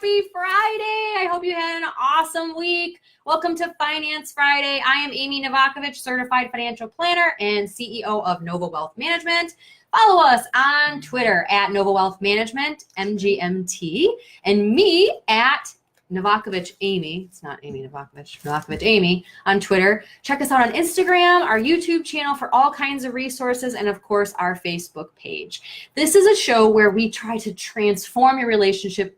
Happy Friday. I hope you had an awesome week. Welcome to Finance Friday. I am Amy Novakovich, Certified Financial Planner and CEO of Nova Wealth Management. Follow us on Twitter at Nova Wealth Management, MGMT, and me at Novakovich Amy. It's not Amy Novakovich, Novakovich Amy on Twitter. Check us out on Instagram, our YouTube channel for all kinds of resources, and of course, our Facebook page. This is a show where we try to transform your relationship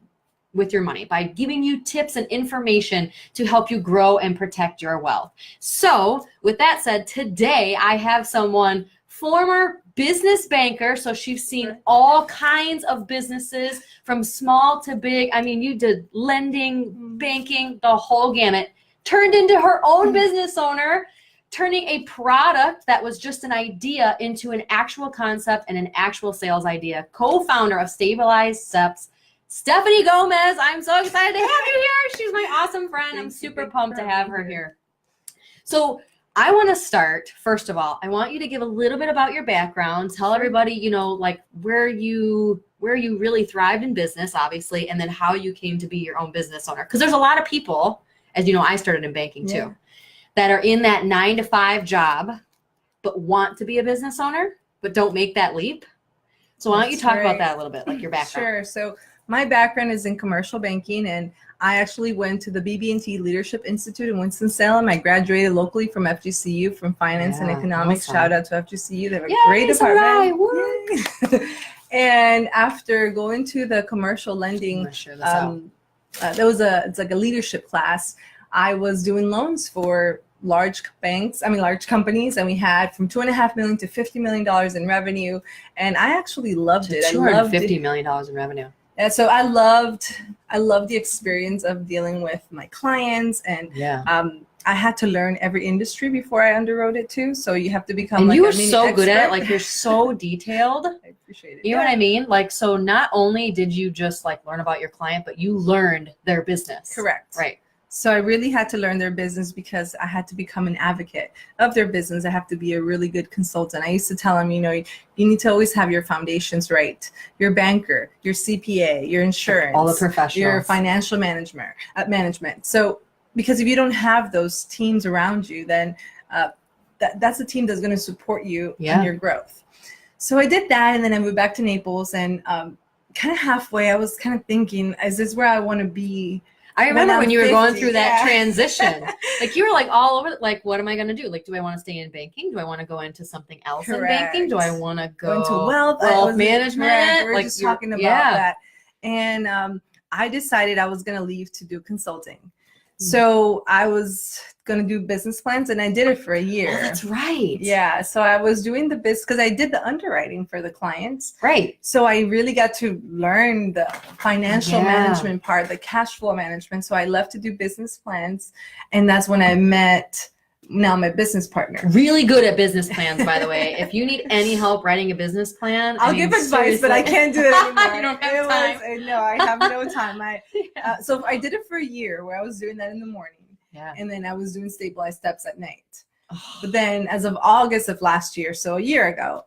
with your money by giving you tips and information to help you grow and protect your wealth. So with that said, today I have someone, former business banker, so she's seen all kinds of businesses from small to big. I mean, you did lending, banking, the whole gamut, turned into her own business owner, turning a product that was just an idea into an actual concept and an actual sales idea. Co-founder of Stabilized Steps, Stephanie Gomez. I'm so excited to have you here. She's my awesome friend. I'm super pumped to have her here. So I want to start, first of all, I want you to give a little bit about your background. Tell everybody, you know, like where you really thrived in business, obviously, and then how you came to be your own business owner. Because there's a lot of people, as you know, I started in banking too, that are in that 9-to-5 job, but want to be a business owner, but don't make that leap. So why don't you talk about that a little bit, like your background? Sure. So my background is in commercial banking, and I actually went to the BB&T Leadership Institute in Winston-Salem. I graduated locally from FGCU from Finance and Economics. Awesome. Shout out to FGCU. They have a great department. And after going to the commercial lending, it's like a leadership class. I was doing loans for large companies, and we had from $2.5 million to $50 million in revenue, and I actually loved it. $250 million in revenue. And so I loved the experience of dealing with my clients, and I had to learn every industry before I underwrote it too. So you have to become and like you were a mini so expert. good at it, like you're so detailed. I appreciate it. You know what I mean? Like, so not only did you just like learn about your client, but you learned their business. Correct. Right. So I really had to learn their business because I had to become an advocate of their business. I have to be a really good consultant. I used to tell them, you know, you need to always have your foundations right. Your banker, your CPA, your insurance, all the professionals, your financial management. So because if you don't have those teams around you, then that's the team that's going to support you in your growth. So I did that, and then I moved back to Naples, and kind of halfway, I was kind of thinking, is this where I want to be? I remember when you were going through that transition, like you were like all over, like, what am I going to do? Like, do I want to stay in banking? Do I want to go into something else in banking? Do I want to go into wealth management? We were just talking about that. And I decided I was going to leave to do consulting. So I was going to do business plans, and I did it for a year. Oh, that's right. Yeah. So I was doing the business because I did the underwriting for the clients. Right. So I really got to learn the financial management part, the cash flow management. So I left to do business plans, and that's when I met now my business partner. Really good at business plans, by the way. If you need any help writing a business plan, I'll give advice, but I can't do it anymore. You don't have time. No, I have no time. So I did it for a year where I was doing that in the morning. Yeah. And then I was doing Stabilized Steps at night. But then as of August of last year, so a year ago,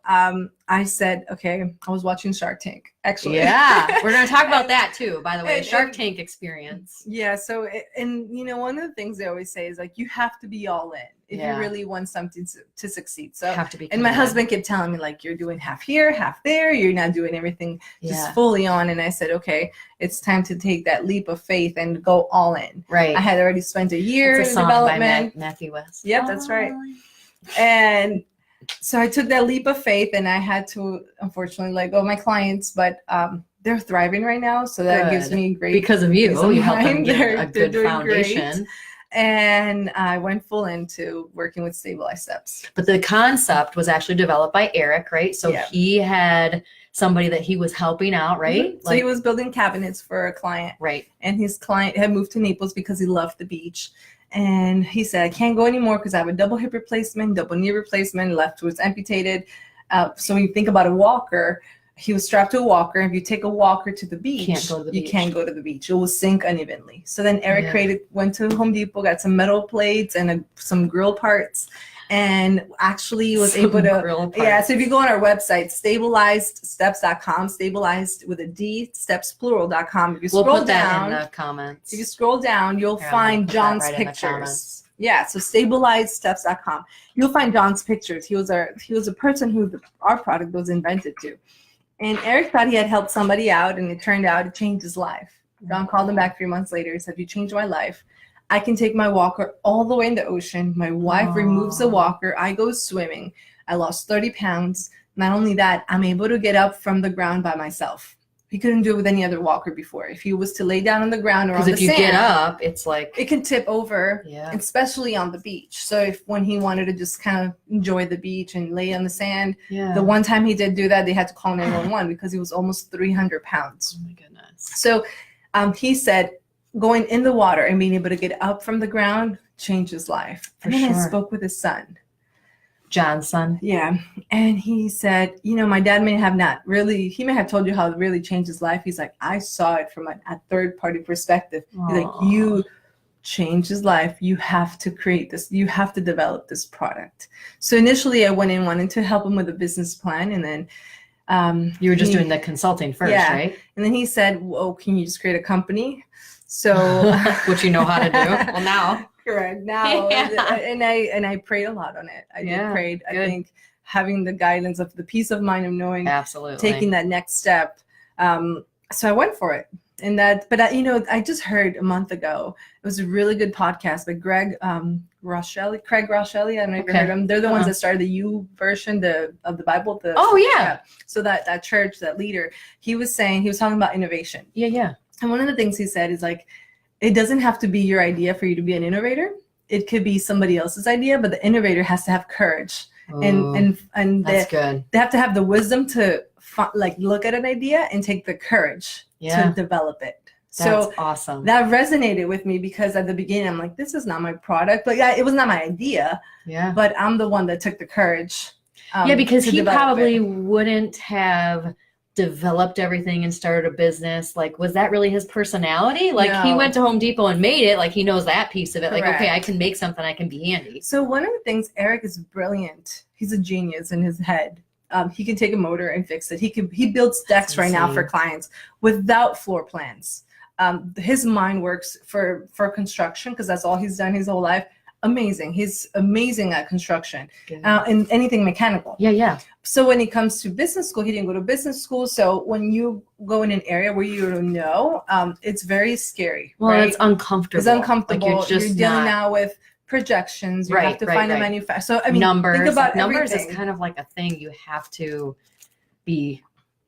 I said, okay, I was watching Shark Tank, actually. Yeah, we're going to talk about that too, by the way, Shark Tank experience. Yeah, so, and you know, one of the things they always say is like, you have to be all in if you really want something to succeed. So, have to be. And my husband kept telling me, like, you're doing half here, half there. You're not doing everything just fully on. And I said, okay, it's time to take that leap of faith and go all in. Right. I had already spent a year in development. By Matthew West. Yep, that's right. And so I took that leap of faith, and I had to, unfortunately, let go of my clients, but they're thriving right now. So that gives me great. Because of you. You helped them get a good foundation. Great. And I went full into working with Stabilized Steps. But the concept was actually developed by Eric, right? So he had somebody that he was helping out, right? Mm-hmm. So he was building cabinets for a client. Right. And his client had moved to Naples because he loved the beach. And he said, I can't go anymore because I have a double hip replacement, double knee replacement, left was amputated. So when you think about a walker, he was strapped to a walker. If you take a walker to the beach, you can't go to the beach. It will sink unevenly. So then Eric went to Home Depot, got some metal plates and some grill parts. and actually was able to, yeah. So if you go on our website, stabilizedsteps.com, stabilized with a D, stepsplural.com. If you scroll we'll put down, that in the comments. If you scroll down, you'll find John's pictures. Yeah, so stabilizedsteps.com. You'll find John's pictures. He was a person who our product was invented to. And Eric thought he had helped somebody out, and it turned out it changed his life. John called him back 3 months later. He said, "You changed my life. I can take my walker all the way in the ocean. My wife removes the walker. I go swimming. I lost 30 pounds. Not only that, I'm able to get up from the ground by myself." He couldn't do it with any other walker before. If he was to lay down on the ground or on the sand, if you get up, it's like it can tip over, especially on the beach. So when he wanted to just kind of enjoy the beach and lay on the sand, the one time he did do that, they had to call 911 because he was almost 300 pounds. Oh my goodness. So he said going in the water and being able to get up from the ground changed his life. And then I spoke with his son. John's son. Yeah. And he said, my dad may have he may have told you how it really changed his life. He's like, I saw it from a third party perspective. He's like, you changed his life. You have to create this. You have to develop this product. So initially I went in wanting to help him with a business plan. And then you were just doing the consulting first, right? And then he said, well, can you just create a company? So which you know how to do. Well, now. Correct. Now, and I prayed a lot on it. I prayed. Good. I think having the guidance of the peace of mind of knowing, taking that next step. So I went for it. And I just heard a month ago, it was a really good podcast by Craig Rochelle. I don't know if you heard them. They're the ones that started the U version of the Bible. So that church, that leader, he was talking about innovation. Yeah. And one of the things he said is like, it doesn't have to be your idea for you to be an innovator. It could be somebody else's idea, but the innovator has to have courage. And that's good. They have to have the wisdom to look at an idea and take the courage to develop it. That's awesome. That resonated with me because at the beginning I'm like, this is not my product, but it was not my idea. Yeah. But I'm the one that took the courage. Because he probably wouldn't have developed everything and started a business. Like, was that really his personality? Like, he went to Home Depot and made it. Like, he knows that piece of it. Correct. Like, okay, I can make something, I can be handy. So one of the things, Eric is brilliant. He's a genius in his head. He can take a motor and fix it. He builds decks right now for clients without floor plans. His mind works for construction because that's all he's done his whole life. Amazing. He's amazing at construction and anything mechanical. Yeah. So when it comes to business school, he didn't go to business school. So when you go in an area where you don't know, it's very scary. Well, right? It's uncomfortable. It's uncomfortable. Like you're dealing now with projections. You have to find a manufacturer. So I mean, numbers. Think about numbers everything. Is kind of like a thing you have to be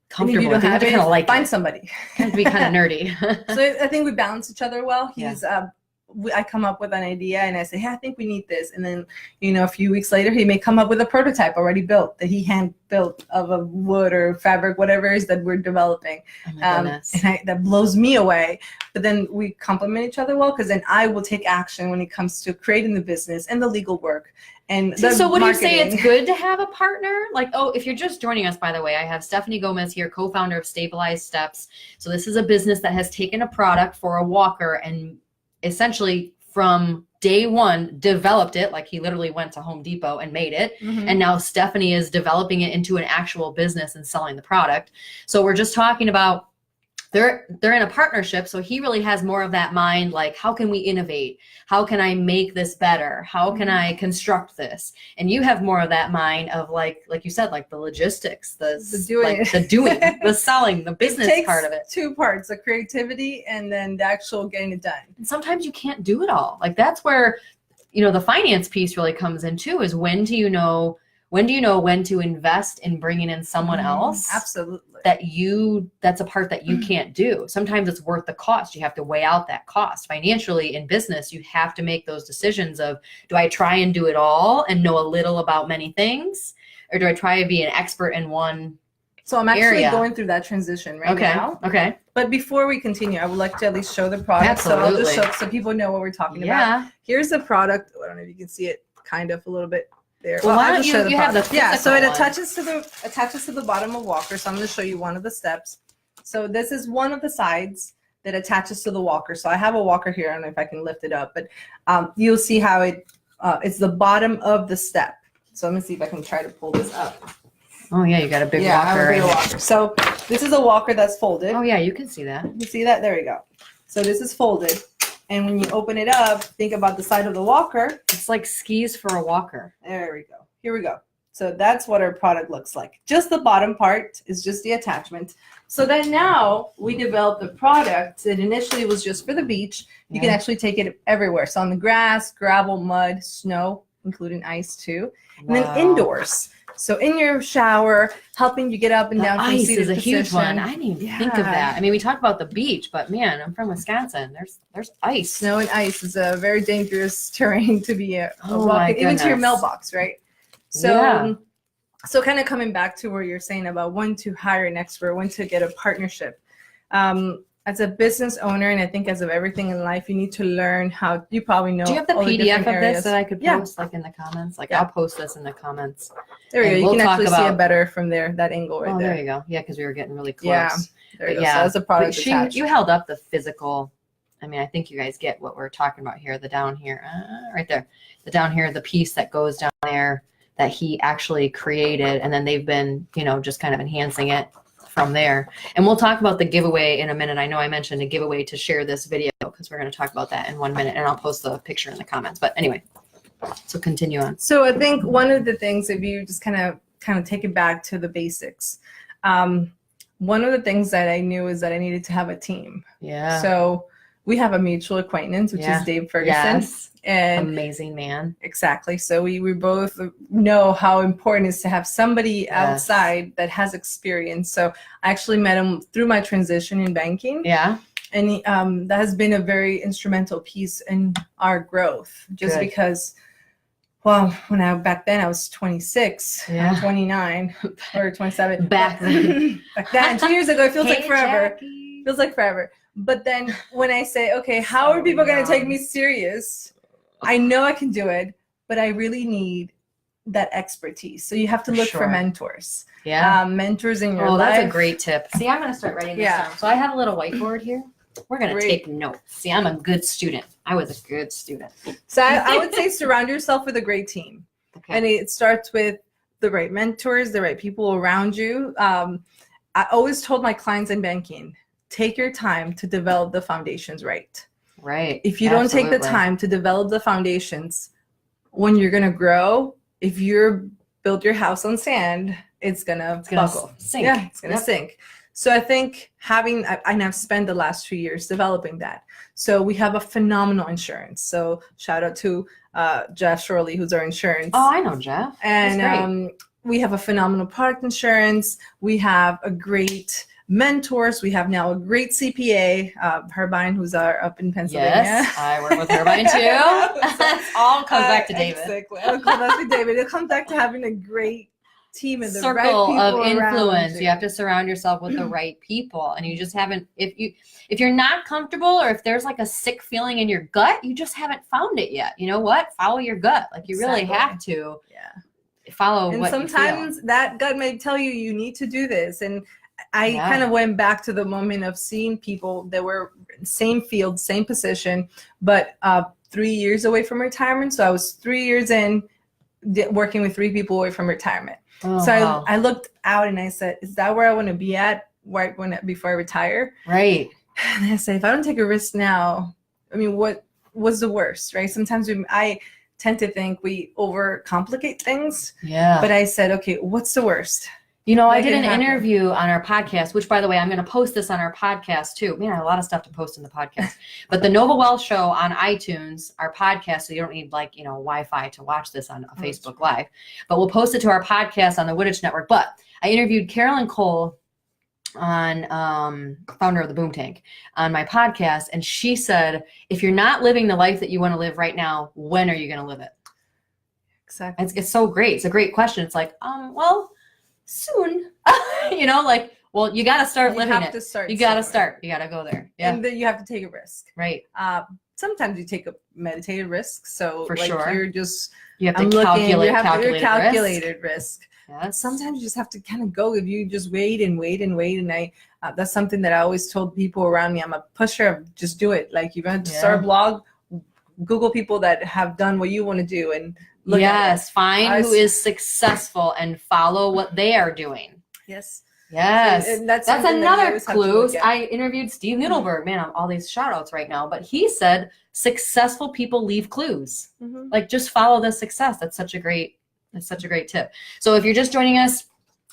comfortable. You don't have to kind of like find somebody. Have to be kind of nerdy. So I think we balance each other well. I come up with an idea and I say, hey, I think we need this. And then, a few weeks later, he may come up with a prototype already built that he hand built of a wood or fabric, whatever it is that we're developing. Oh my goodness. And that blows me away. But then we complement each other well, because then I will take action when it comes to creating the business and the legal work. And so would you say it's good to have a partner? Like, if you're just joining us, by the way, I have Stephanie Gomez here, co-founder of Stabilized Steps. So this is a business that has taken a product for a walker and essentially from day one developed it. Like, he literally went to Home Depot and made it. Mm-hmm. And now Stephanie is developing it into an actual business and selling the product. So we're just talking about they're in a partnership. So he really has more of that mind, like, how can we innovate? How can I make this better? How can I construct this? And you have more of that mind of like you said, like the logistics, the doing, the selling, the business part of it. Two parts, the creativity and then the actual getting it done. And sometimes you can't do it all. Like, that's where, the finance piece really comes in too, is when do you know when to invest in bringing in someone else? Absolutely. That's a part that you can't do. Sometimes it's worth the cost. You have to weigh out that cost. Financially, in business, you have to make those decisions of, do I try and do it all and know a little about many things? Or do I try to be an expert in one So I'm actually going through that transition now. Okay. But before we continue, I would like to at least show the product. Absolutely. So I'll just show so people know what we're talking about. Here's the product. I don't know if you can see it kind of a little bit. There. Well, why don't you have the so it attaches to the bottom of walker. So I'm going to show you one of the steps. So this is one of the sides that attaches to the walker. So I have a walker here. I don't know if I can lift it up, but you'll see how it it's the bottom of the step. So let me see if I can try to pull this up. Oh yeah, you got a big walker. I have a big walker. So this is a walker that's folded. Oh yeah, you can see that. You see that? There we go. So this is folded. And when you open it up, think about the side of the walker. It's like skis for a walker. There we go. Here we go. So that's what our product looks like. Just the bottom part is just the attachment. So then now we developed the product that initially was just for the beach. You can actually take it everywhere. So on the grass, gravel, mud, snow, including ice too. And then indoors. So in your shower, helping you get up and down from ice seated is a position. huge one. I didn't even think of that. I mean, we talk about the beach, but man, I'm from Wisconsin. There's ice. Snow and ice is a very dangerous terrain to be walking, even to your mailbox, right? So, Yeah. So kind of coming back to where you're saying about when to hire an expert, when to get a partnership. As a business owner, and I think as of everything in life, you need to learn how. You probably know. Do you have the all PDF of areas. this that I could post like in the comments? Like I'll post this in the comments. There you go. You we'll can talk actually see about- it better from there. That angle right there. There you go. Yeah, because we were getting really close. Yeah. There you go. Yeah, So that's a product attached. You held up the physical. I mean, I think you guys get what we're talking about here. The down here, right there. The down here, the piece that goes down there that he actually created, and then they've been, just kind of enhancing it from there. And we'll talk about the giveaway in a minute. I know I mentioned a giveaway to share this video because we're going to talk about that in 1 minute, and I'll post the picture in the comments. But anyway, so continue on. So I think one of the things, if you just kind of take it back to the basics, one of the things that I knew is that I needed to have a team. Yeah. So we have a mutual acquaintance, which is Dave Ferguson. Yes. And amazing man. Exactly. So we both know how important it is to have somebody outside that has experience. So I actually met him through my transition in banking. Yeah. And that has been a very instrumental piece in our growth. Just because, well, back then I was 26, I'm 29 or 27. Back then. Back then, 2 years ago, it feels like forever. Jackie. Feels like forever. But then when I say, okay, how are people going to take me serious? I know I can do it, but I really need that expertise. So you have to look for mentors. Yeah. Mentors in your life. Oh, that's a great tip. See, I'm going to start writing this down. So I have a little whiteboard here. We're going to take notes. See, I'm a good student. I was a good student. So I would say surround yourself with a great team. Okay. And it starts with the right mentors, the right people around you. I always told my clients in banking, take your time to develop the foundations right. Right. If you don't take the time to develop the foundations, when you're going to grow, if you're build your house on sand, it's going to buckle. Sink. Yeah, it's going to sink. So I think I've spent the last 2 years developing that. So we have a phenomenal insurance. So shout out to Jeff Shorley, who's our insurance. Oh, I know Jeff. And we have a phenomenal product insurance. We have a great mentors. We have now a great CPA, Herbine, who's up in Pennsylvania. Yes, I work with Herbine too. It all comes back to David. Exactly. It'll come back to David. It comes back to having a great team and the right circle people of influence. around you have to surround yourself with the right people, and you just haven't. If you're not comfortable, or if there's like a sick feeling in your gut, you just haven't found it yet. You know what? Follow your gut. Like you really have to. Yeah. Follow. And what sometimes you feel. that gut may tell you need to do this, and I kind of went back to the moment of seeing people that were same field, same position, but 3 years away from retirement. So I was 3 years in working with 3 people away from retirement. Oh, so wow. I looked out and I said, is that where I want to be at before I retire? Right. And I said, if I don't take a risk now, I mean, what was the worst, right? Sometimes I tend to think we overcomplicate things. Yeah. But I said, okay, what's the worst? I did an interview on our podcast, which, by the way, I'm going to post this on our podcast too. Man, I have a lot of stuff to post in the podcast. But the Nova Wealth Show on iTunes, our podcast, so you don't need Wi-Fi to watch this on a Facebook Live. But we'll post it to our podcast on the Wooditch Network. But I interviewed Carolyn Cole, founder of the Boom Tank, on my podcast, and she said, if you're not living the life that you want to live right now, when are you going to live it? Exactly. It's so great. It's a great question. It's like, well, soon, you got to start living it. You got to start. You got to go there. Yeah. And then you have to take a risk. Right. Sometimes you take a meditated risk. So for sure, you have to calculated risk. Yes. Sometimes you just have to kind of go. If you just wait and wait and wait, and that's something that I always told people around me. I'm a pusher. Just do it. Like you're going to start a blog. Google people that have done what you want to do and look at it. Find who is successful and follow what they are doing. Yes. Yes. So, and that's another clue. I interviewed Steve Nudelberg. Man, I'm all these shout outs right now. But he said successful people leave clues. Like just follow the success. That's such a great tip. So if you're just joining us,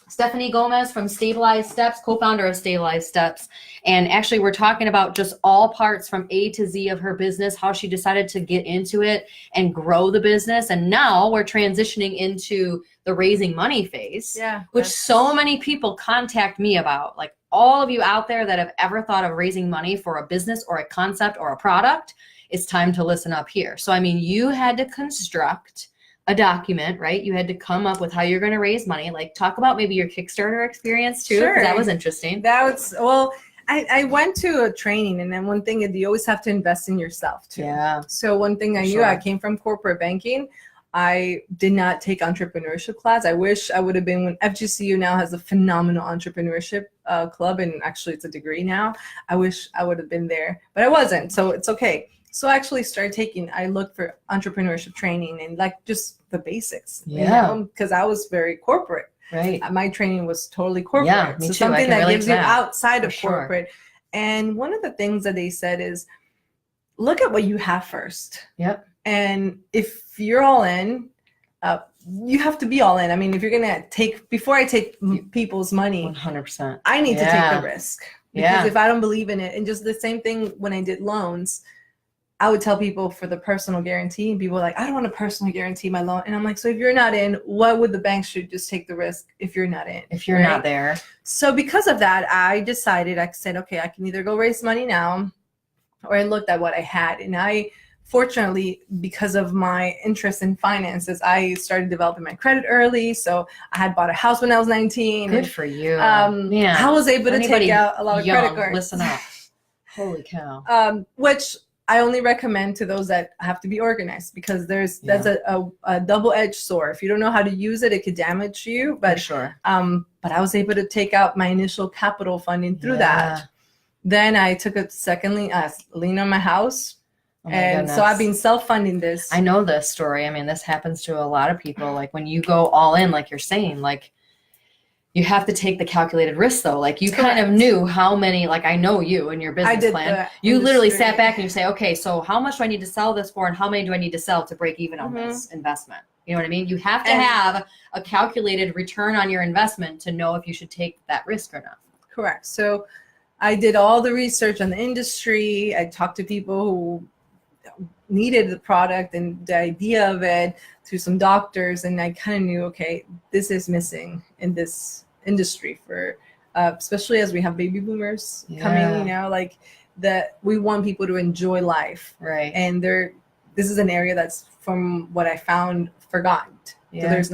Stephanie Gomez from Stabilized Steps, co-founder of Stabilized Steps. And actually we're talking about just all parts from A to Z of her business, how she decided to get into it and grow the business. And now we're transitioning into the raising money phase, which so many people contact me about. Like all of you out there that have ever thought of raising money for a business or a concept or a product, it's time to listen up here. So, I mean, you had to construct a document, right? You had to come up with how you're going to raise money. Like talk about maybe your Kickstarter experience too. Sure. That was interesting. I went to a training, and then one thing is you always have to invest in yourself too. Yeah. So one thing I knew, I came from corporate banking. I did not take entrepreneurship class. I wish I would have been. When FGCU now has a phenomenal entrepreneurship club, and actually it's a degree now. I wish I would have been there, but I wasn't. So it's okay. So I actually started I looked for entrepreneurship training and like just the basics, because I was very corporate. Right. My training was totally corporate. Yeah, me so too. Something that gives you outside of For corporate. Sure. And one of the things that they said is, look at what you have first. Yep. And if you're all in, you have to be all in. I mean, if you're going to before I take people's money, 100%, I need to take the risk. Because if I don't believe in it, and just the same thing when I did loans, I would tell people for the personal guarantee, and people were like, I don't want to personally guarantee my loan. And I'm like, so if you're not in, what would the bank should just take the risk if you're not in? If you're not there. So because of that, I said, okay, I can either go raise money now, or I looked at what I had. And I, fortunately, because of my interest in finances, I started developing my credit early. So I had bought a house when I was 19. Good for you. Man, I was able to take out a lot of credit cards. Listen up. Holy cow. Which I only recommend to those that have to be organized, because that's a double-edged sword. If you don't know how to use it, it could damage you. But sure. But I was able to take out my initial capital funding through that. Then I took a lien on my house. Oh my goodness. So I've been self-funding this. I know this story. I mean, this happens to a lot of people. Like when you go all in, like you're saying, like you have to take the calculated risk though. Like you kind of knew how many, like I know you and your business plan. You literally sat back and you say, okay, so how much do I need to sell this for, and how many do I need to sell to break even on this investment? You know what I mean? You have to have a calculated return on your investment to know if you should take that risk or not. Correct. So I did all the research on the industry. I talked to people who needed the product and the idea of it, through some doctors, and I kind of knew, okay, this is missing in this industry for especially as we have baby boomers coming, like that we want people to enjoy life, right? And this is an area that's, from what I found, forgotten. So there's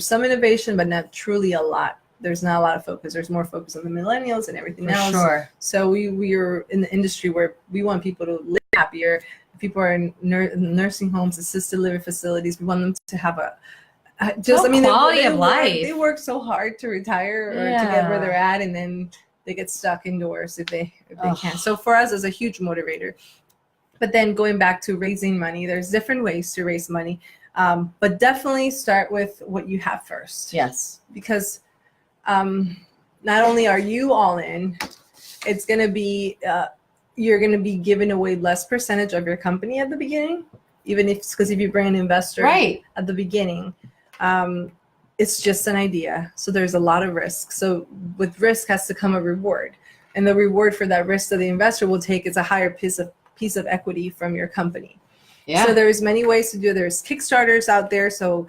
some innovation, but not truly a lot. There's not a lot of focus. There's more focus on the millennials and everything else. Sure. So we are in the industry where we want people to live happier. People are in nursing homes, assisted living facilities. We want them to have quality of life. They work so hard to retire or to get where they're at, and then they get stuck indoors if they can't. So for us, it's a huge motivator. But then going back to raising money, there's different ways to raise money, but definitely start with what you have first. Yes, because not only are you all in, it's going to be you're going to be giving away less percentage of your company at the beginning, because if you bring an investor at the beginning. It's just an idea. So there's a lot of risk. So with risk has to come a reward. And the reward for that risk that the investor will take is a higher piece of equity from your company. Yeah. So there's many ways to do it. There's Kickstarters out there. So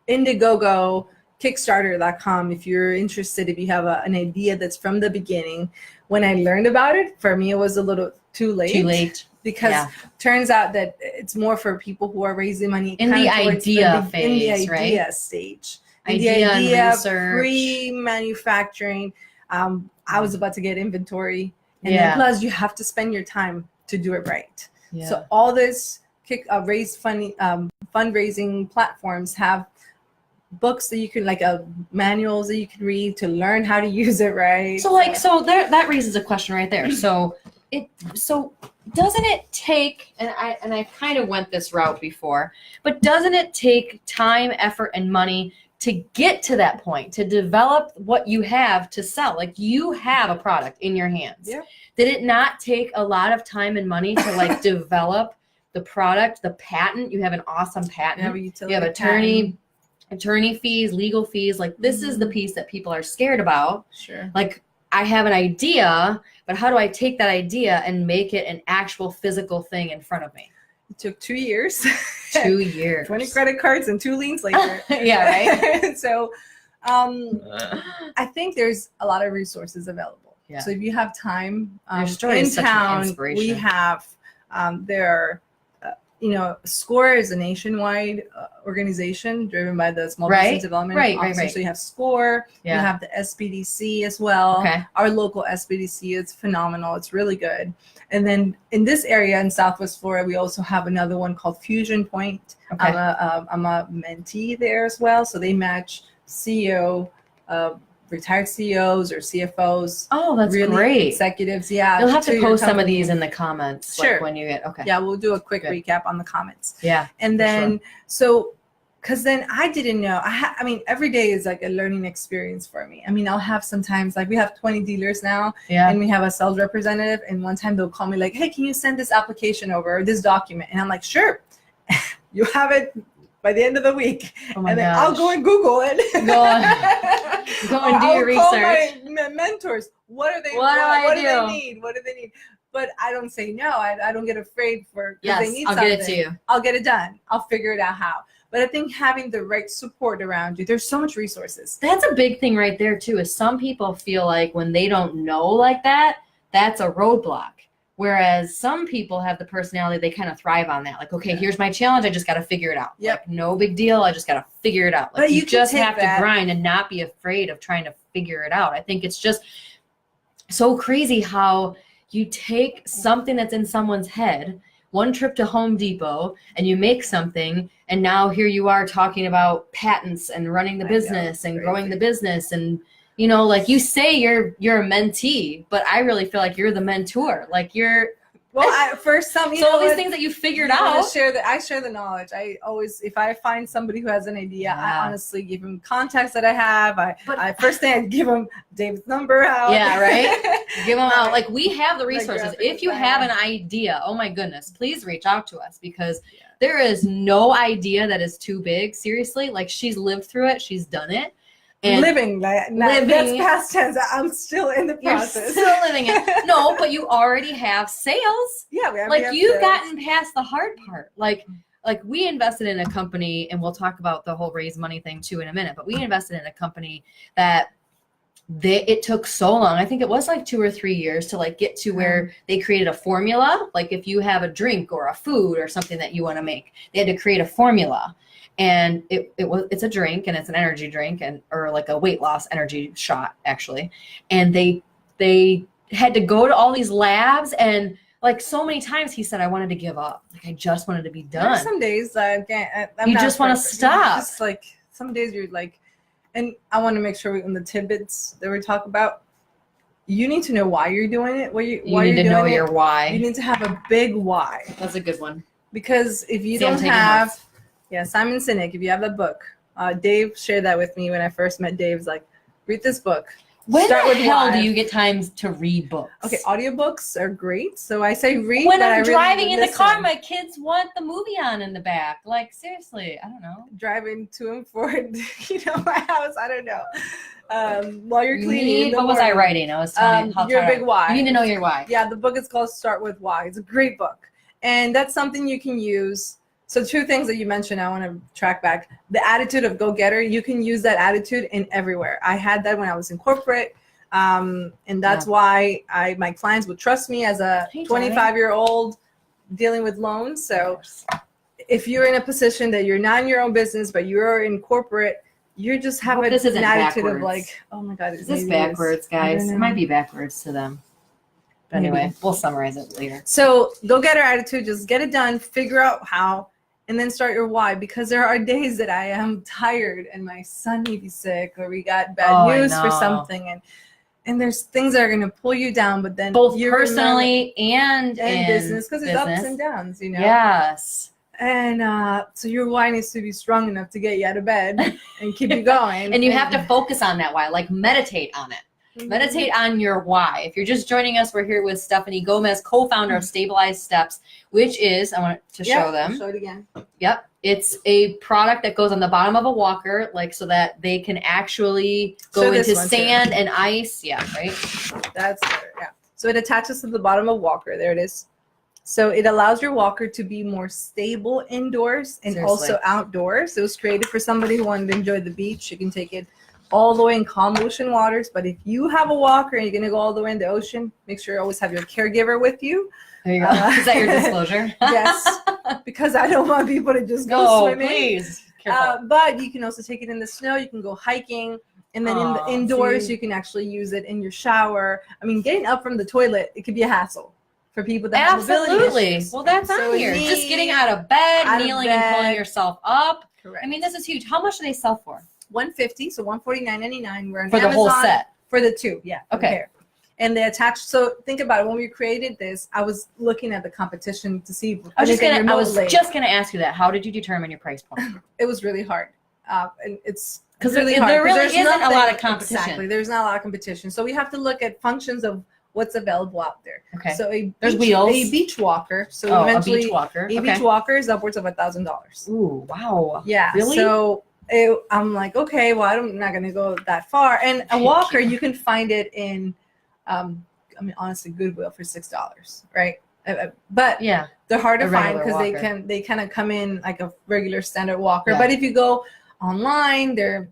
Indiegogo, Kickstarter.com, if you're interested, if you have an idea that's from the beginning. When I learned about it, for me, it was a little too late. Because turns out that it's more for people who are raising money in the idea phase, in the idea right? Stage. Idea research. Pre-manufacturing. I was about to get inventory. And then plus you have to spend your time to do it right. Yeah. So all this fundraising platforms have books that you can, like manuals that you can read to learn how to use it right. So that raises a question right there. So doesn't it take, and I kind of went this route before, but doesn't it take time, effort, and money to get to that point, to develop what you have to sell? Like, you have a product in your hands. Yeah. Did it not take a lot of time and money to like develop the product, the patent? You have an awesome patent. You have attorney fees, legal fees. Like, this is the piece that people are scared about. Sure. Like, I have an idea, but how do I take that idea and make it an actual physical thing in front of me? It took 2 years. 2 years. 20 credit cards and 2 liens later. Yeah, right? So I think there's a lot of resources available. Yeah. So if you have time, Your story in is such an town, inspiration. we have, there are, SCORE is a nationwide organization driven by the Small Business Development Office. Right. So you have SCORE, you have the SBDC as well. Okay. Our local SBDC is phenomenal. It's really good. And then in this area in Southwest Florida, we also have another one called Fusion Point. Okay. I'm a mentee there as well. So they match retired CEOs or CFOs. Oh, that's really great. Executives. Yeah. You'll have to post some of company. these in the comments. Sure. Like when you get, okay. Yeah, we'll do a quick recap on the comments. Yeah. And then, because then I didn't know. I mean, every day is like a learning experience for me. I mean, I'll have sometimes, like we have 20 dealers now, and we have a sales representative. And one time they'll call me like, hey, can you send this application over, or this document? And I'm like, sure. You have it by the end of the week. Oh my and then gosh. I'll go and Google it. Go and do your research. Call my mentors. What do they need? What do they need? But I don't say no. I don't get afraid for because they need I'll something. get it to you. I'll get it done. I'll figure it out how. But I think having the right support around you, there's so much resources. That's a big thing right there too, is some people feel like when they don't know like that, that's a roadblock. Whereas some people have the personality, they kind of thrive on that. Like, okay, here's my challenge. I just got to figure it out. Yep. Like, no big deal. I just got to figure it out. Like, But you just have that. to grind and not be afraid of trying to figure it out. I think it's just so crazy how you take something that's in someone's head, one trip to Home Depot, and you make something, and now here you are talking about patents and running the business and growing the business. And like you say, you're a mentee, but I really feel like you're the mentor. Like you're. Well, for some, all these things that you figured out. I share the knowledge. I always, if I find somebody who has an idea, I honestly give them contacts that I have. I first thing I give them David's number out. Yeah, right. Give them out. Like, we have the resources. Like, if you have an idea, oh my goodness, please reach out to us, because there is no idea that is too big. Seriously, like, she's lived through it. She's done it. And living. That's past tense. I'm still in the process. You're still living it. No, but you already have sales. Yeah, we have. Like, you've gotten past the hard part. Like we invested in a company, and we'll talk about the whole raise money thing too in a minute. But we invested in a company that it took so long. I think it was like 2 or 3 years to like get to where they created a formula. Like, if you have a drink or a food or something that you want to make, they had to create a formula. And it's a drink, and it's an energy drink, or like a weight loss energy shot, actually. And they had to go to all these labs, and like so many times he said, I wanted to give up. Like, I just wanted to be done. There's some days I'm you just want to stop. Just like some days you're like, and I want to make sure in the tidbits that we talk about, you need to know why you're doing it. You need to know your why. You need to have a big why. That's a good one. Because if you don't have. Yeah, Simon Sinek, if you have that book, Dave shared that with me when I first met Dave. He's like, read this book. When the hell do you get time to read books? Okay, audiobooks are great. So I say read. When I'm driving in the car, my kids want the movie on in the back. Like, seriously, I don't know. Driving to and for my house, I don't know. While you're cleaning. What was I writing? I was telling you. Your big why. You need to know your why. Yeah, the book is called Start With Why. It's a great book. And that's something you can use. So 2 things that you mentioned, I want to track back. The attitude of go-getter, you can use that attitude in everywhere. I had that when I was in corporate, and that's why my clients would trust me as a 25-year-old dealing with loans. So if you're in a position that you're not in your own business, but you're in corporate, you just have an attitude backwards. Of like, oh my God. Is this backwards, guys? It might be backwards to them. But anyway, we'll summarize it later. So go-getter attitude, just get it done, figure out how. And then start your why, because there are days that I am tired and my son may be sick, or we got bad news for something. And there's things that are going to pull you down, but then both personally and in business, because there's ups and downs, Yes. And so your why needs to be strong enough to get you out of bed and keep you going. And you have to focus on that why, like meditate on it. Mm-hmm. Meditate on your why. If you're just joining us, we're here with Stephanie Gomez, co-founder of Stabilized Steps, which is, I want to show them. I'll show it again. Yep. It's a product that goes on the bottom of a walker, like so that they can actually go into sand and ice. Yeah, right? That's better, yeah. So it attaches to the bottom of walker. There it is. So it allows your walker to be more stable indoors and also outdoors. It was created for somebody who wanted to enjoy the beach. You can take it all the way in calm ocean waters. But if you have a walker and you're going to go all the way in the ocean, make sure you always have your caregiver with you. There you go. Is that your disclosure? Yes, because I don't want people to just go swimming. Please. But you can also take it in the snow. You can go hiking. And then in the indoors, you can actually use it in your shower. I mean, getting up from the toilet, it could be a hassle for people that have mobility issues. Well, that's on here. Just getting out of bed, kneeling and pulling yourself up. Correct. I mean, this is huge. How much do they sell for? $150, so $149.99. We're on for Amazon, the whole set. For the two, yeah. Okay. And they attach. So think about it. When we created this, I was looking at the competition to see. I was just gonna ask you that. How did you determine your price point? It was really hard, and it's because there really isn't a lot of competition. Exactly, there's not a lot of competition. So we have to look at functions of what's available out there. Okay. So there's wheels. A beach walker. So eventually, a beach walker. Beach walker is upwards of $1,000. Ooh, wow. Yeah. Really? So I'm like, okay, well, I'm not going to go that far. And a walker, you can find it in, I mean, honestly, Goodwill for $6, right? But yeah, they're hard to find because they kind of come in like a regular standard walker. Yeah. But if you go online, they're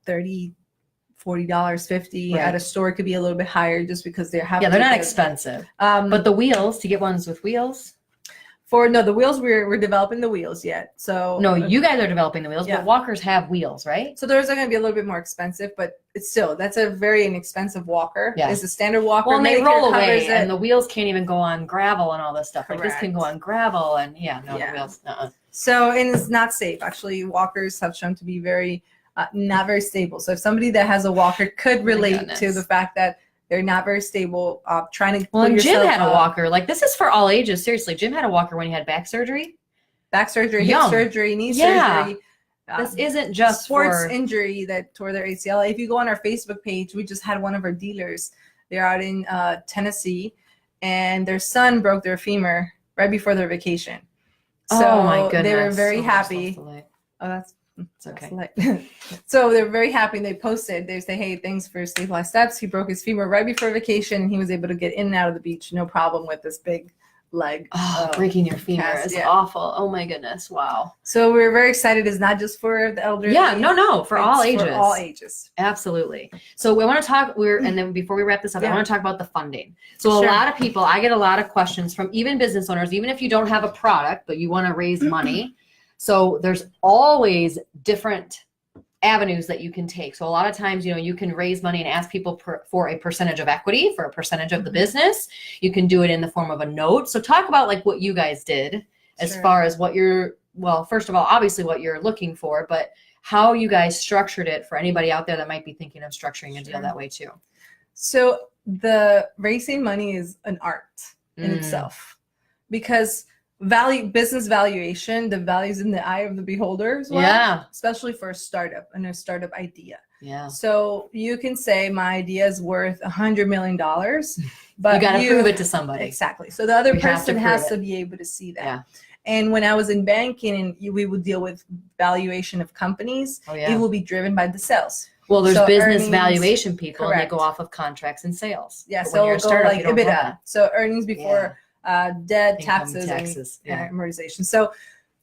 $30, $40, $50. Right. At a store, it could be a little bit higher just because they're not expensive. But the wheels, to get ones with wheels. The wheels, we're developing the wheels yet. So no, you guys are developing the wheels, but walkers have wheels, right? So those are going to be a little bit more expensive, but it's still, that's a very inexpensive walker. Yeah. It's a standard walker. Well, and they roll away, and the wheels can't even go on gravel and all this stuff. Correct. Like this can go on gravel, and the wheels. So, and it's not safe. Actually, walkers have shown to be very, not very stable. So if somebody that has a walker could relate to the fact that they're not very stable, trying to and Jim had a walker. Like, this is for all ages. Seriously, Jim had a walker when he had back surgery. Back surgery, hip surgery, knee surgery. This isn't just sports injury that tore their ACL. If you go on our Facebook page, we just had one of our dealers. They're out in Tennessee, and their son broke their femur right before their vacation. So my goodness. They were very happy. It's okay. So they're very happy. They posted. They say, "Hey, thanks for Stabilized Steps." He broke his femur right before vacation, and he was able to get in and out of the beach, no problem with this big leg. Breaking your femur is awful. Oh my goodness! Wow. So we're very excited. It's not just for the elderly. Yeah, no, for all ages. For all ages. Absolutely. So we want to talk. And then before we wrap this up, I want to talk about the funding. So a lot of people, I get a lot of questions from even business owners, even if you don't have a product but you want to raise money. So there's always different avenues that you can take. So a lot of times, you can raise money and ask people for a percentage of equity, for a percentage of the business. You can do it in the form of a note. So talk about like what you guys did as far as what first of all, obviously what you're looking for, but how you guys structured it for anybody out there that might be thinking of structuring a deal that way too. So the raising money is an art in itself, because business valuation, the value's in the eye of the beholder as well, especially for a startup and a startup idea. Yeah. So you can say my idea is worth $100 million, but you got to prove it to somebody. Exactly. So the other person has to be able to see that. Yeah. And when I was in banking and we would deal with valuation of companies, it will be driven by the sales. Well, there's business valuation people, and they go off of contracts and sales. Yeah. So you're a startup, like EBITDA. So earnings before debt, taxes, and amortization. So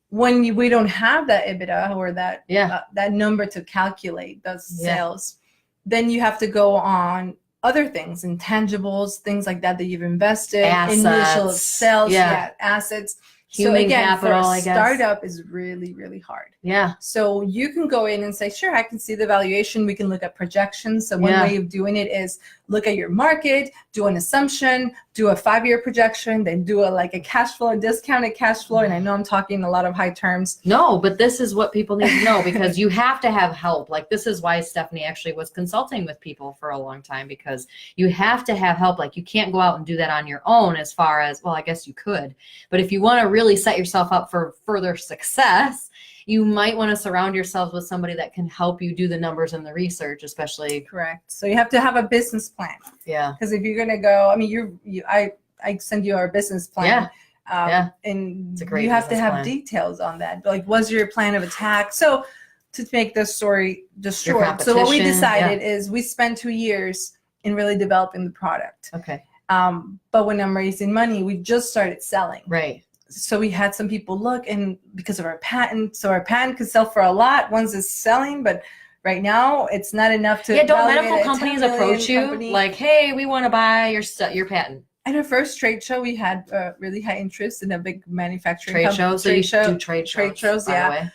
when we don't have that EBITDA or that that number to calculate those sales, then you have to go on other things, intangibles, things like that you've invested, initial sales, assets. Human capital, for a startup is really, really hard. Yeah. So you can go in and say, sure, I can see the valuation. We can look at projections. So one way of doing it is look at your market, do an assumption, do a 5-year projection, then do a cash flow, a discounted cash flow. And I know I'm talking a lot of high terms. No, but this is what people need to know, because you have to have help. Like, this is why Stephanie actually was consulting with people for a long time, because you have to have help. Like, you can't go out and do that on your own, as far as, well, I guess you could. But if you want to really set yourself up for further success, you might want to surround yourself with somebody that can help you do the numbers and the research, especially. Correct. So you have to have a business plan. Yeah. Because if you're going to go, I mean, I send you our business plan. Yeah. And It's a great you have to have plan. details on that. Like, what's your plan of attack? So to make this story just Your short. So what we competition, decided is we spent 2 years in really developing the product. Okay. But when I'm raising money, we just started selling. Right. So we had some people look, and because of our patent, so our patent could sell for a lot once it's selling, but right now it's not enough to. Yeah, don't evaluate medical a companies 10 million approach you company. like, hey, we want to buy your patent? At our first trade show, we had really high interest in a big manufacturing Trade company. shows? So you do trade shows? Trade shows, by the yeah. way?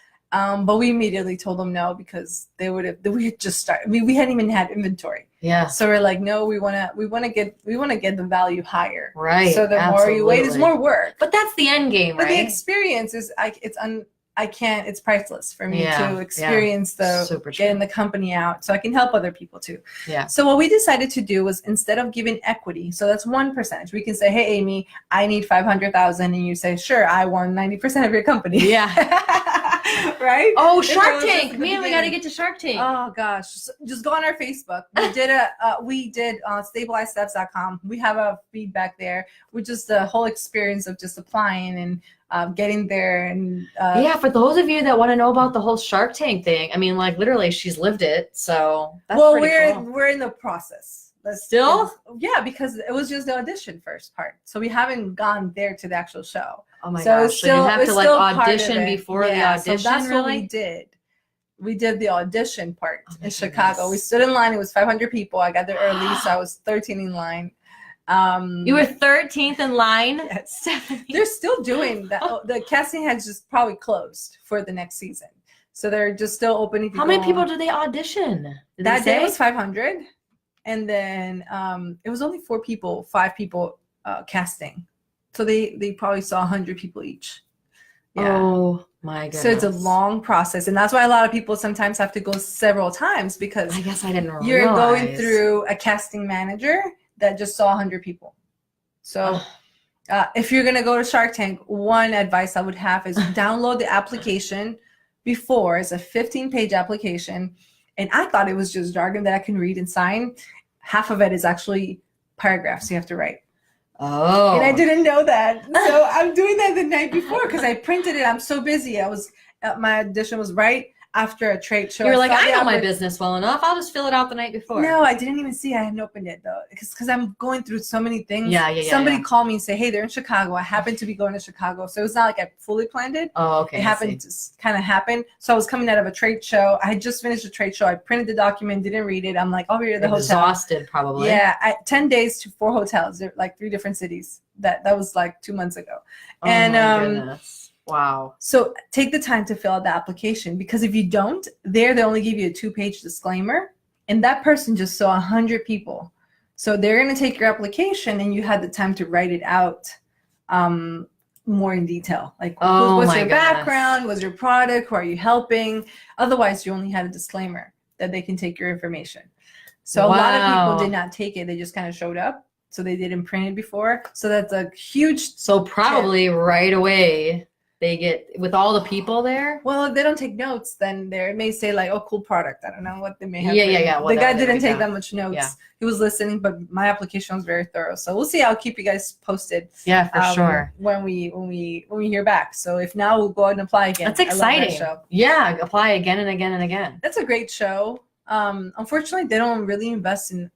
But we immediately told them no, because we had just started. I mean, we hadn't even had inventory. Yeah. So we're like, no, we want to get the value higher. Right. So the more you wait, it's more work. But that's the end game, But right? the experience is it's priceless for me to experience Super getting true. the company out, so I can help other people too. Yeah. So what we decided to do was, instead of giving equity, so that's 1%, we can say, hey, Amy, I need 500,000, and you say, sure, I won 90% of your company. Yeah. Right? Oh, If Shark it was just Tank, the man, we beginning. got to get to Shark Tank. Oh gosh, just go on our Facebook. We did stabilizedsteps.com. We have a feedback there, which is the whole experience of just applying and getting there. And Yeah, for those of you that want to know about the whole Shark Tank thing, I mean, like, literally, she's lived it, so that's pretty cool. we're in the process. Still? Yeah, because it was just the audition first part, so we haven't gone there to the actual show. Oh my So gosh! So you have to like audition before the audition. So that's really? what we did. We did the audition part Oh my in Chicago. goodness. We stood in line. It was 500 people. I got there early, so I was 13 in line. You were 13th in line? Yes. Stephanie. They're still doing that. The casting has just probably closed for the next season, so they're just still opening. How many people did they audition? Did That they day say? was 500, and then it was only 5 people casting, so they probably saw 100 people each. Yeah. Oh my goodness! So it's a long process, and that's why a lot of people sometimes have to go several times, because I guess I didn't realize. you're going through a casting manager that just saw 100 people. So if you're going to go to Shark Tank, one advice I would have is download the application before. It's a 15-page application, and I thought it was just jargon that I can read and sign. Half of it is actually paragraphs you have to write. Oh. And I didn't know that. So I'm doing that the night before, because I printed it. I'm so busy. My audition was right after a trade show. You were like, I know my business well enough. I'll just fill it out the night before. No, I didn't even see. I hadn't opened it though, because I'm going through so many things. Yeah. Somebody called me and say, hey, they're in Chicago. I happen to be going to Chicago, so it's not like I fully planned it. Oh, okay. It happened to kind of happen. So I was coming out of a trade show. I had just finished a trade show. I printed the document, didn't read it. I'm like, I'll read it at the hotel. Exhausted, probably. Yeah, 10 days to 4 hotels. They're like 3 different cities. That was like 2 months ago. Oh And my goodness. Wow. so take the time to fill out the application, because if you don't, they only give you a 2-page disclaimer, and that person just saw 100 people. So they're going to take your application, and you had the time to write it out more in detail. Like, what's your background? What's your product? Who are you helping? Otherwise, you only had a disclaimer that they can take your information. So a lot of people did not take it. They just kind of showed up. So they didn't print it before. So that's a huge. So probably right away they get, with all the people there. Well, if they don't take notes, then it may say like, "Oh, cool product." I don't know what they may have. Yeah. The guy didn't take that much notes. Yeah. He was listening, but my application was very thorough. So we'll see. I'll keep you guys posted. Yeah, for sure. When we hear back. So if now, we'll go ahead and apply again. That's exciting. Yeah, apply again and again and again. That's a great show. Unfortunately, they don't really invest in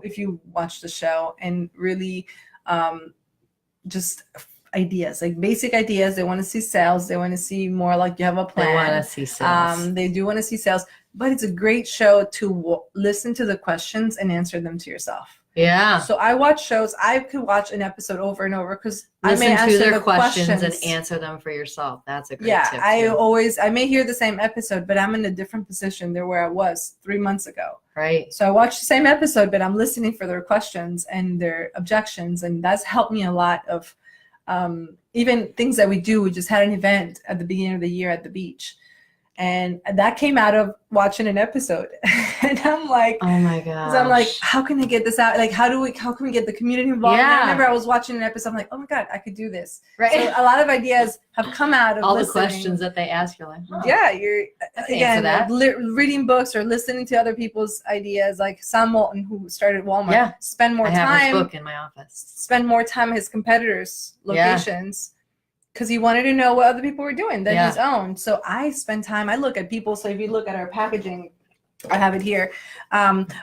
if you watch the show, and really just ideas, like basic ideas. They want to see sales. They want to see more like you have a plan. They want to see sales. They do want to see sales, but it's a great show to listen to the questions and answer them to yourself. Yeah. So I watch shows. I could watch an episode over and over because I may Listen to answer their the questions and answer them for yourself. That's a great tip. I may hear the same episode, but I'm in a different position than where I was 3 months ago. Right. So I watch the same episode, but I'm listening for their questions and their objections, and that's helped me a lot of even things that we do. We just had an event at the beginning of the year at the beach, and that came out of watching an episode. And I'm like, oh my gosh. So I'm like, how can I get this out? Like, how can we get the community involved? Yeah. And I remember I was watching an episode. I'm like, oh my God, I could do this. Right. So a lot of ideas have come out of all listening. the questions that they ask. You're like, oh, yeah, you're again reading books or listening to other people's ideas. Like Sam Walton, who started Walmart, spend more time. I have his book in my office. Spend more time at his competitors' locations. Because he wanted to know what other people were doing than his own. So I spend time. I look at people. So if you look at our packaging, I have it here.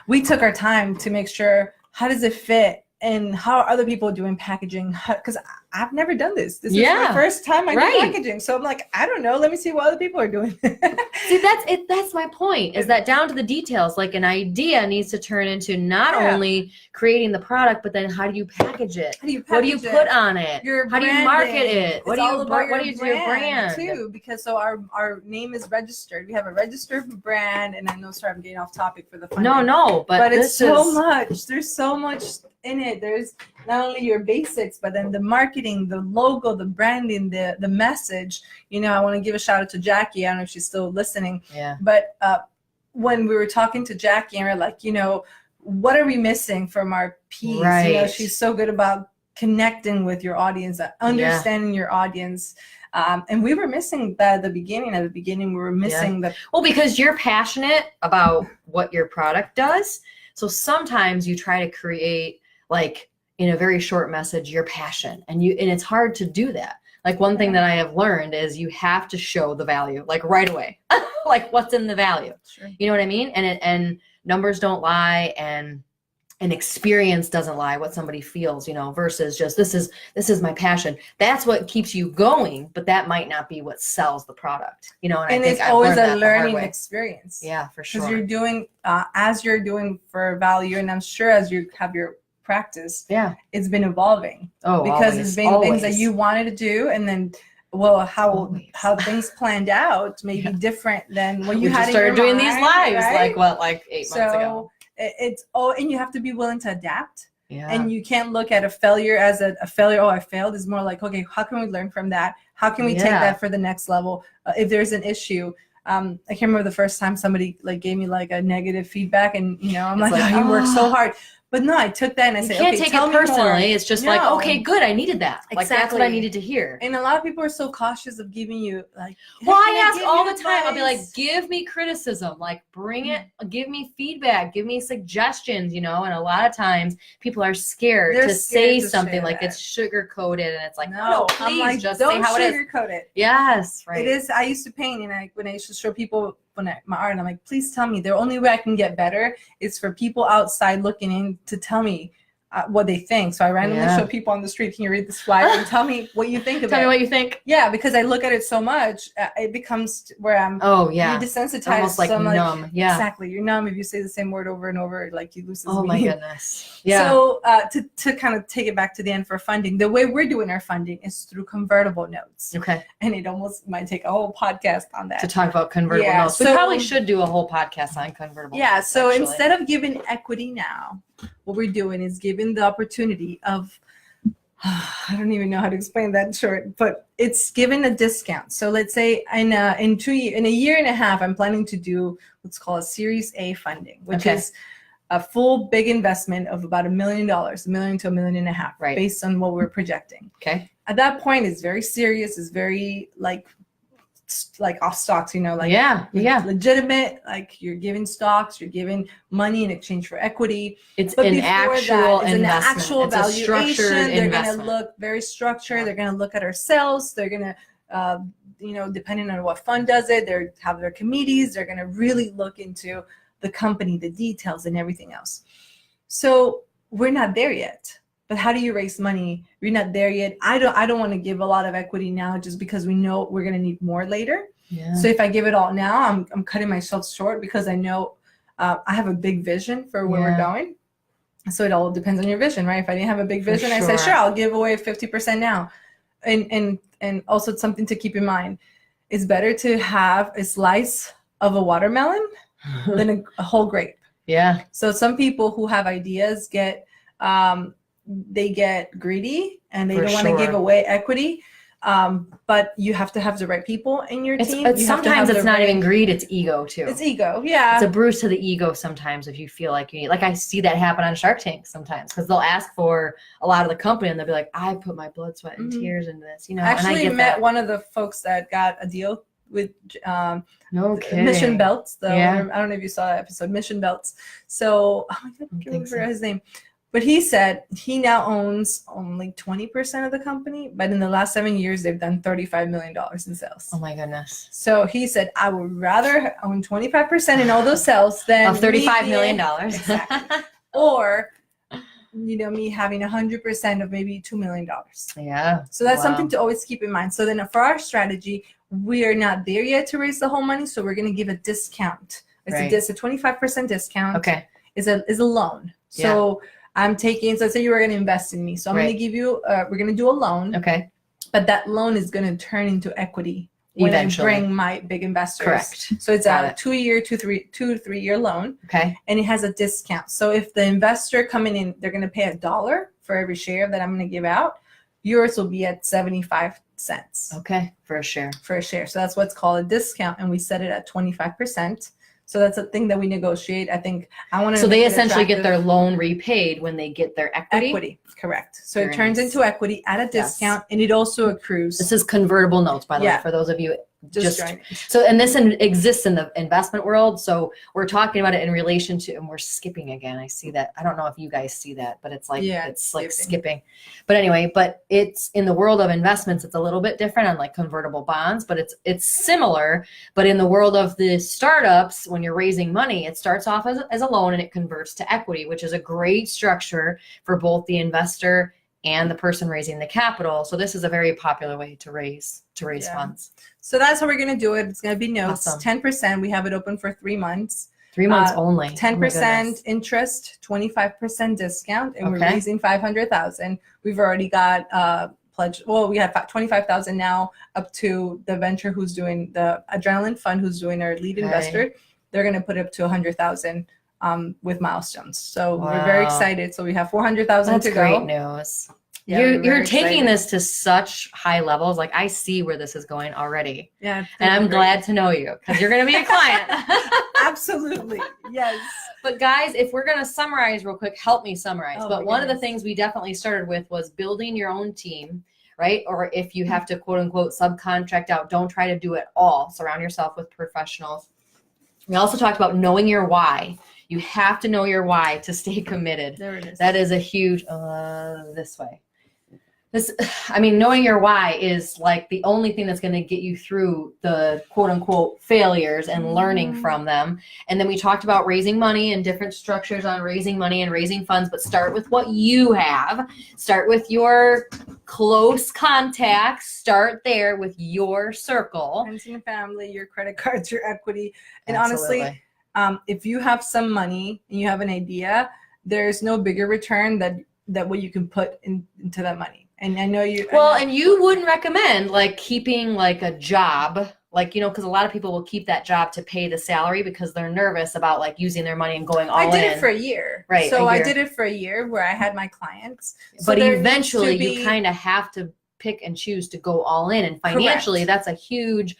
We took our time to make sure, how does it fit and how are other people doing packaging? Because I've never done this. This is my first time I do packaging. So I'm like, I don't know. Let me see what other people are doing. See, that's it. That's my point, is that down to the details. Like an idea needs to turn into not only creating the product, but then how do you package it? What do you put on it? How do you market it? What do you do your brand too? Because so our name is registered. We have a registered brand, and I know, sorry, I'm getting off topic for the fun. No, but it's so much. There's so much in it. There's not only your basics, but then the marketing, the logo, the branding, the message. You know, I want to give a shout out to Jackie. I don't know if she's still listening. Yeah. But when we were talking to Jackie, and we're like, you know, what are we missing from our piece? Right. You know, she's so good about connecting with your audience, understanding your audience. And we were missing that at the beginning. At the beginning, we were missing the. Well, because you're passionate about what your product does. So sometimes you try to create, like, in a very short message, your passion, and it's hard to do that. Like, one thing that I have learned is you have to show the value, like, right away. Like, what's in the value? Sure. You know what I mean? And numbers don't lie, and experience doesn't lie, what somebody feels, you know, versus just this is my passion. That's what keeps you going, but that might not be what sells the product, you know. And I think it's always a learning experience. Yeah, for sure. Because you're doing as you're doing for value, and I'm sure as you have your practice, it's been evolving. Because it's been things that you wanted to do, and then how things planned out may be different than when you had started doing these lives, right? like 8 months ago. It's and you have to be willing to adapt. Yeah. And you can't look at a failure as a failure. Oh, I failed. It's more like, okay, how can we learn from that? How can we take that for the next level? If there's an issue, I can't remember the first time somebody like gave me like a negative feedback, and you know, I'm like, oh, you worked so hard. But no, I took that and I said, okay, take it personally. It's just like, okay, good, I needed that. Exactly. Like, that's what I needed to hear. And a lot of people are so cautious of giving you like. Well, I ask all the time. I'll be like, give me criticism, like bring it, give me feedback, give me suggestions, you know. And a lot of times people are scared to say something like it's sugar coated, and it's like, no, please, I'm like, just say how it is. Don't sugarcoat it. Yes, right. It is. I used to paint, and when I used to show people my art, I'm like, please tell me. The only way I can get better is for people outside looking in to tell me what they think. So I randomly show people on the street, can you read this flyer and tell me what you think of it? Tell me what you think. Yeah, because I look at it so much, it becomes where I'm you're desensitized. Almost like numb. Like, exactly. You're numb if you say the same word over and over, like you lose this meaning. My goodness. Yeah. So to kind of take it back to the end for funding, the way we're doing our funding is through convertible notes. Okay. And it almost might take a whole podcast on that. To talk about convertible notes. We probably should do a whole podcast on convertible notes. Yeah, so instead of giving equity now, what we're doing is giving the opportunity of, I don't even know how to explain that short, but it's given a discount. So let's say in a year and a half, I'm planning to do what's called a Series A funding, which is a full big investment of about $1 million, $1 million to $1.5 million, based on what we're projecting. Okay. At that point, it's very serious. It's very like off stocks, you know, like legitimate, like you're giving stocks, you're giving money in exchange for equity. It's an actual investment. It's an actual valuation. They're going to look very structured. They're going to look at ourselves. They're going to, you know, depending on what fund does it, they have their committees. They're going to really look into the company, the details, and everything else. So we're not there yet. But how do you raise money? You're not there yet. I don't want to give a lot of equity now just because we know we're going to need more later. Yeah. So if I give it all now, I'm cutting myself short because I know I have a big vision for where we're going. So it all depends on your vision, right? If I didn't have a big vision, I said, sure, I'll give away 50% now. And also it's something to keep in mind. It's better to have a slice of a watermelon than a whole grape. Yeah. So some people who have ideas they get greedy and they don't want to give away equity. But you have to have the right people in your team. Sometimes it's not even greed, it's ego too. It's ego, yeah. It's a bruise to the ego sometimes if you feel like you need. Like I see that happen on Shark Tank sometimes because they'll ask for a lot of the company and they'll be like, I put my blood, sweat, and tears into this. You know, I actually and met one of the folks that got a deal with Mission Belts. I don't know if you saw that episode, Mission Belts. So I can't remember his name. But he said he now owns only 20% of the company, but in the last 7 years, they've done $35 million in sales. Oh my goodness. So he said, I would rather own 25% in all those sales than of $35 million. Exactly. Or, me having 100% of maybe $2 million. Yeah. So that's something to always keep in mind. So then for our strategy, we are not there yet to raise the whole money. So we're going to give a discount. It's a 25% discount. Okay. Is a loan. So I'm taking, so let's say you were going to invest in me. So I'm going to give you, we're going to do a loan. Okay. But that loan is going to turn into equity when eventually. I bring my big investors. Correct. So it's a 2 to 3 year loan. Okay. And it has a discount. So if the investor coming in, they're going to pay $1 for every share that I'm going to give out. Yours will be at 75 cents. Okay. For a share. So that's what's called a discount. And we set it at 25%. So that's a thing that we negotiate. I think I want to. So they essentially get their loan repaid when they get their equity. Equity, correct. So it turns into equity at a discount, and it also accrues. This is convertible notes, by the way, for those of you just joining. So, and this exists in the investment world. So we're talking about it in relation to, and we're skipping again. I see that. I don't know if you guys see that, but it's like it's like skipping. But anyway, but it's in the world of investments. It's a little bit different on like convertible bonds, but it's similar. But in the world of the startups, when you're raising money, it starts off as a loan and it converts to equity, which is a great structure for both the investor and the person raising the capital. So this is a very popular way to raise funds. So that's how we're going to do it. It's going to be notes, Awesome. 10%. We have it open for 3 months. 3 months only. 10% interest, 25% discount, and we're raising $500,000. We've already got pledge. Well, we have 25,000 now up to the venture who's doing the adrenaline fund, who's doing our lead investor. They're going to put up to 100,000 with milestones. So we're very excited. So we have 400,000 to go. That's great news. Yeah, you're taking this to such high levels. Like I see where this is going already. Yeah. And I'm glad to know you because you're going to be a client. Absolutely. Yes. But guys, if we're going to summarize real quick, help me summarize. But one of the things we definitely started with was building your own team, right? Or if you have to quote unquote subcontract out, don't try to do it all. Surround yourself with professionals. We also talked about knowing your why. You have to know your why to stay committed. There it is. That is a huge, knowing your why is like the only thing that's going to get you through the quote unquote failures and learning from them. And then we talked about raising money and different structures on raising money and raising funds, but start with what you have. Start with your close contacts. Start there with your circle. Friends and family, your credit cards, your equity. And honestly, if you have some money and you have an idea, there's no bigger return that what you can put into that money. And I know you. And you wouldn't recommend like keeping like a job, like, because a lot of people will keep that job to pay the salary because they're nervous about like using their money and going all in. I did it for a year. Right. So I did it for a year where I had my clients. But eventually you kind of have to pick and choose to go all in. And financially, that's a huge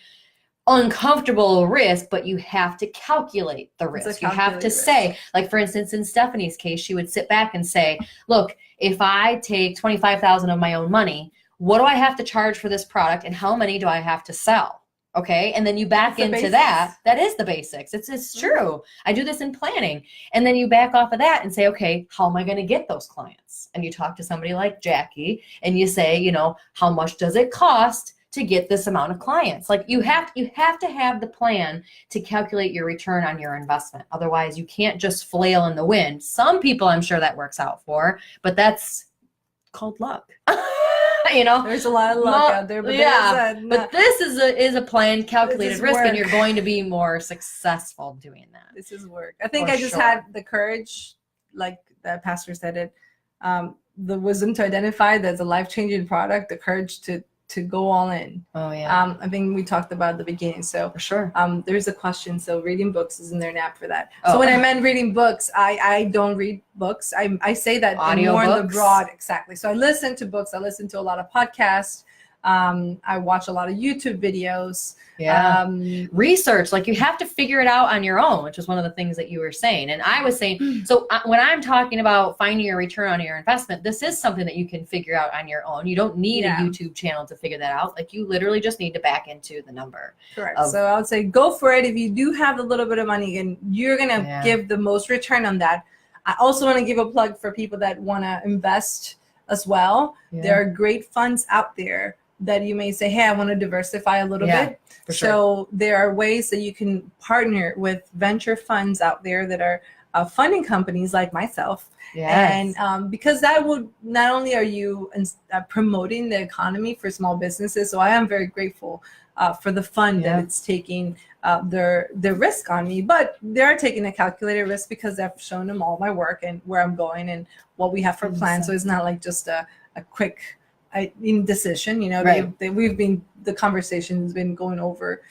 uncomfortable risk, but you have to calculate the risk. You have to say, like for instance, in Stephanie's case, she would sit back and say, look, if I take 25,000 of my own money, what do I have to charge for this product and how many do I have to sell? Okay. And then you back into that. That is the basics. It's true. I do this in planning. And then you back off of that and say, okay, how am I going to get those clients? And you talk to somebody like Jackie and you say, how much does it cost to get this amount of clients? Like you have to have the plan to calculate your return on your investment. Otherwise you can't just flail in the wind. Some people I'm sure that works out for, but that's called luck. There's a lot of luck out there, but but this is a planned, calculated risk, and you're going to be more successful doing that. This is work. I think I just had the courage like the pastor said it, the wisdom to identify that's a life-changing product, the courage to go all in. Oh yeah. I think we talked about at the beginning. So for sure. There's a question. So reading books isn't there an app for that? So when I meant reading books, I don't read books. I say that more in the broad, exactly. So I listen to books. I listen to a lot of podcasts. I watch a lot of YouTube videos. Yeah. Research, like you have to figure it out on your own, which is one of the things that you were saying. And I was saying, so when I'm talking about finding your return on your investment, this is something that you can figure out on your own. You don't need a YouTube channel to figure that out. Like you literally just need to back into the number. Correct. So I would say go for it. If you do have a little bit of money and you're going to give the most return on that. I also want to give a plug for people that want to invest as well. Yeah. There are great funds out there that you may say, hey, I want to diversify a little bit. So there are ways that you can partner with venture funds out there that are funding companies like myself. Yes. And because that would, not only are you promoting the economy for small businesses, so I am very grateful for the fund that it's taking their risk on me, but they're taking a calculated risk because I've shown them all my work and where I'm going and what we have for plans. So it's not like just a quick decision, you know. The conversation's been going over,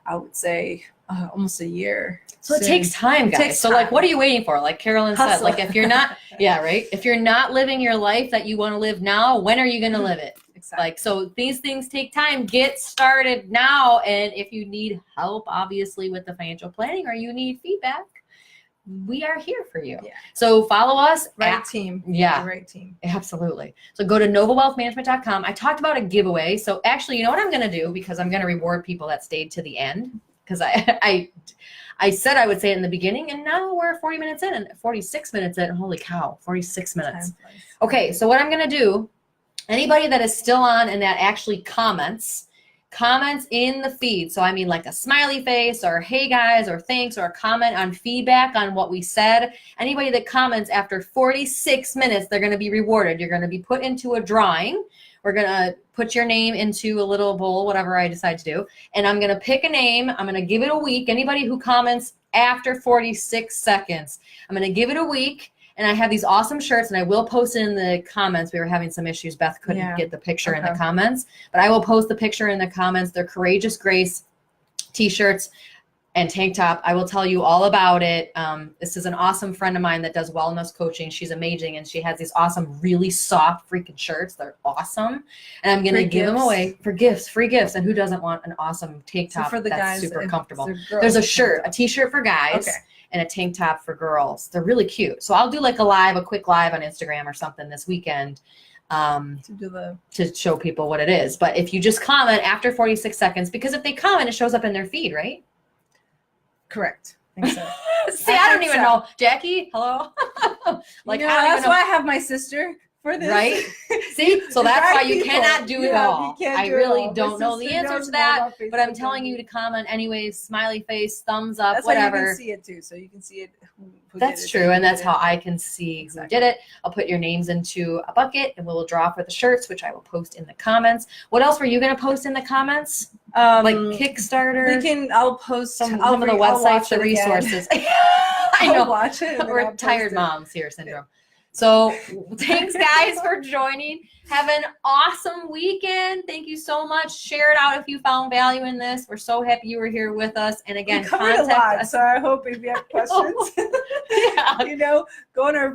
I would say, almost a year. So it takes time, guys. So like, what are you waiting for? Like Carolyn said, like if you're not, if you're not living your life that you want to live now, when are you going to live it? Exactly. Like, so these things take time. Get started now. And if you need help, obviously, with the financial planning or you need feedback, we are here for you. Yeah. So follow us. Right team. Yeah. The right team. Absolutely. So go to novawealthmanagement.com. I talked about a giveaway. So actually, you know what I'm going to do, because I'm going to reward people that stayed to the end, because I said I would say it in the beginning, and now we're 40 minutes in and 46 minutes in. Holy cow, 46 minutes. Okay, so what I'm going to do, anybody that is still on and that actually comments in the feed. So I mean like a smiley face or hey guys or thanks or a comment on feedback on what we said. Anybody that comments after 46 minutes, they're going to be rewarded. You're going to be put into a drawing. We're going to put your name into a little bowl, whatever I decide to do. And I'm going to pick a name. I'm going to give it a week. Anybody who comments after 46 seconds, I'm going to give it a week. And I have these awesome shirts, and I will post it in the comments. We were having some issues. Beth couldn't get the picture in the comments, but I will post the picture in the comments. They're Courageous Grace t-shirts and tank top. I will tell you all about it. This is an awesome friend of mine that does wellness coaching. She's amazing, and she has these awesome, really soft freaking shirts. They're awesome. And I'm going to give them away for gifts, free gifts. And who doesn't want an awesome tank top for the that's guys, super comfortable? There's a shirt, a t-shirt for guys. Okay. And a tank top for girls. They're really cute. So I'll do like a quick live on Instagram or something this weekend to show people what it is. But if you just comment after 46 seconds, because if they comment, it shows up in their feed, right? Correct. I think so. See, I don't even know. Jackie, hello? Like, that's why I have my sister for this. Right? See? So that's why you cannot do it all. I really don't know the answer to that, but I'm telling you to comment anyways. Smiley face, thumbs up, whatever. That's how you can see it too. So you can see it. That's true. And that's how I can see who did it. I'll put your names into a bucket and we'll draw for the shirts, which I will post in the comments. What else were you going to post in the comments? Like Kickstarter? I'll post some of the websites, the resources. I know. I'll watch it. We're tired moms here syndrome. So thanks guys for joining. Have an awesome weekend. Thank you so much. Share it out if you found value in this. We're so happy you were here with us. And again, we covered contact us. So I hope if you have questions, go on our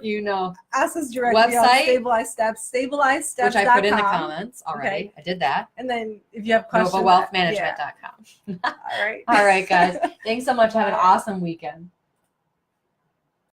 ask us directly website, on stabilized steps, which I put in the comments already. Okay. I did that. And then if you have questions, novawealthmanagement.com. All right. All right, guys. Thanks so much. Have an awesome weekend.